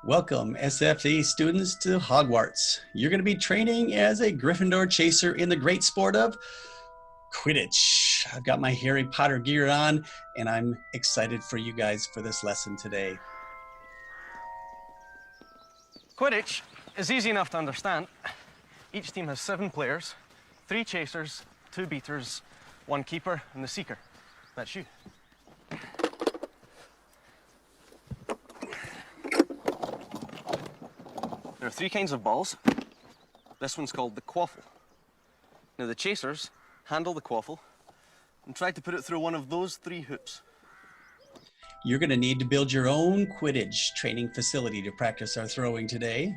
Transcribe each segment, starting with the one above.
Welcome, SFA students, to Hogwarts. You're going to be training as a Gryffindor chaser in the great sport of Quidditch. I've got my Harry Potter gear on, and I'm excited for you guys for this lesson today. Quidditch is easy enough to understand. Each team has 7 players, 3 chasers, 2 beaters, 1 keeper, and the seeker. That's you. There are 3 kinds of balls. This one's called the Quaffle. Now the chasers handle the Quaffle and try to put it through one of those 3 hoops. You're going to need to build your own Quidditch training facility to practice our throwing today.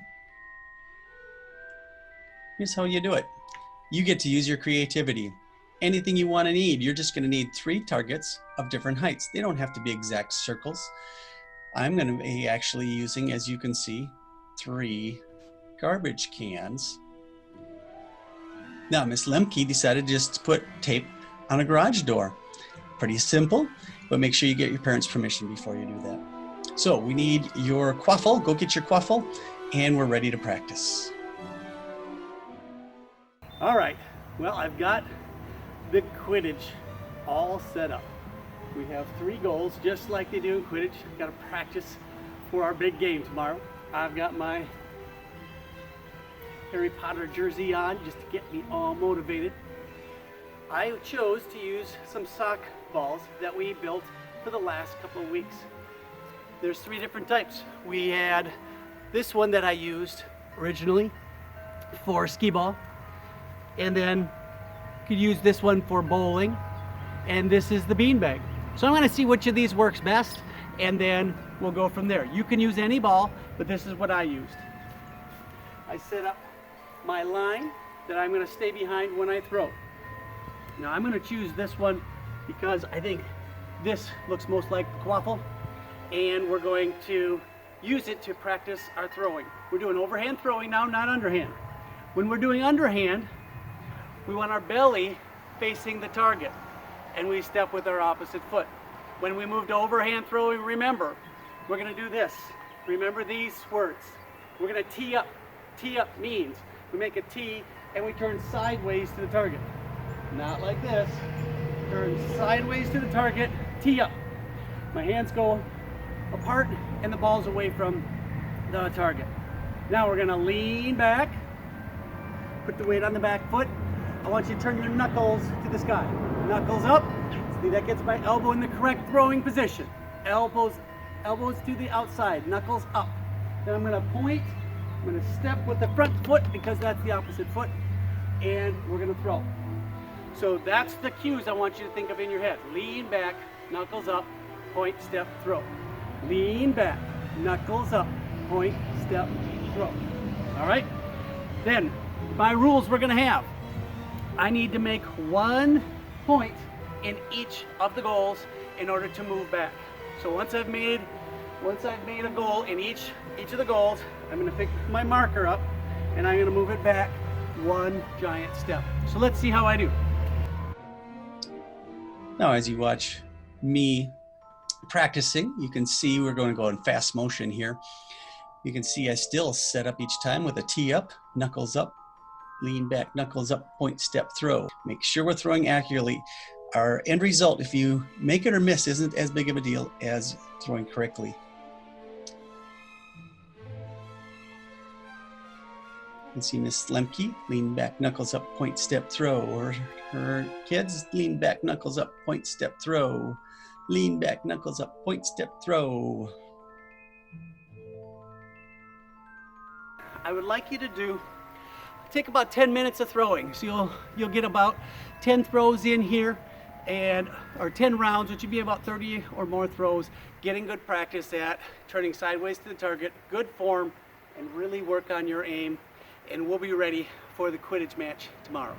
Here's how you do it. You get to use your creativity. Anything you want to need. You're just going to need 3 targets of different heights. They don't have to be exact circles. I'm going to be actually using, as you can see, 3 garbage cans. Now, Miss Lemke decided to just put tape on a garage door. Pretty simple, but make sure you get your parents' permission before you do that. So we need your Quaffle. Go get your Quaffle, and we're ready to practice. All right, well, I've got the Quidditch all set up. We have 3 goals, just like they do in Quidditch. Got to practice for our big game tomorrow. I've got my Harry Potter jersey on just to get me all motivated. I chose to use some sock balls that we built for the last couple of weeks. There's 3 different types. We had this one that I used originally for skee ball, and then you could use this one for bowling, and this is the beanbag. So I'm going to see which of these works best, and then we'll go from there. You can use any ball, but this is what I used. I set up my line that I'm going to stay behind when I throw. Now I'm going to choose this one because I think this looks most like the Quaffle, and we're going to use it to practice our throwing. We're doing overhand throwing now, not underhand. When we're doing underhand, we want our belly facing the target, and we step with our opposite foot. When we move to overhand throwing, remember, we're going to do this. Remember these words. We're going to tee up. Tee up means we make a T and we turn sideways to the target. Not like this. Turn sideways to the target, tee up. My hands go apart and the ball's away from the target. Now we're going to lean back, put the weight on the back foot. I want you to turn your knuckles to the sky. Knuckles up. See, that gets my elbow in the correct throwing position. Elbows to the outside, knuckles up. Then I'm going to point. I'm going to step with the front foot because that's the opposite foot, and we're going to throw. So that's the cues I want you to think of in your head. Lean back, knuckles up, point, step, throw. Lean back, knuckles up, point, step, throw. All right? Then, my rules we're going to have. I need to make 1 point in each of the goals in order to move back. So once I've made a goal in each of the goals, I'm going to pick my marker up and I'm going to move it back 1 giant step. So let's see how I do. Now as you watch me practicing, you can see we're going to go in fast motion here. You can see I still set up each time with a tee up, knuckles up, lean back, knuckles up, point, step, throw. Make sure we're throwing accurately. Our end result, if you make it or miss, isn't as big of a deal as throwing correctly. You can see Miss Lemke, lean back, knuckles up, point, step, throw. Or her kids, lean back, knuckles up, point, step, throw. Lean back, knuckles up, point, step, throw. I would like you to take about 10 minutes of throwing. So you'll get about 10 throws in here, or 10 rounds, which would be about 30 or more throws, getting good practice at turning sideways to the target, good form, and really work on your aim. And we'll be ready for the Quidditch match tomorrow.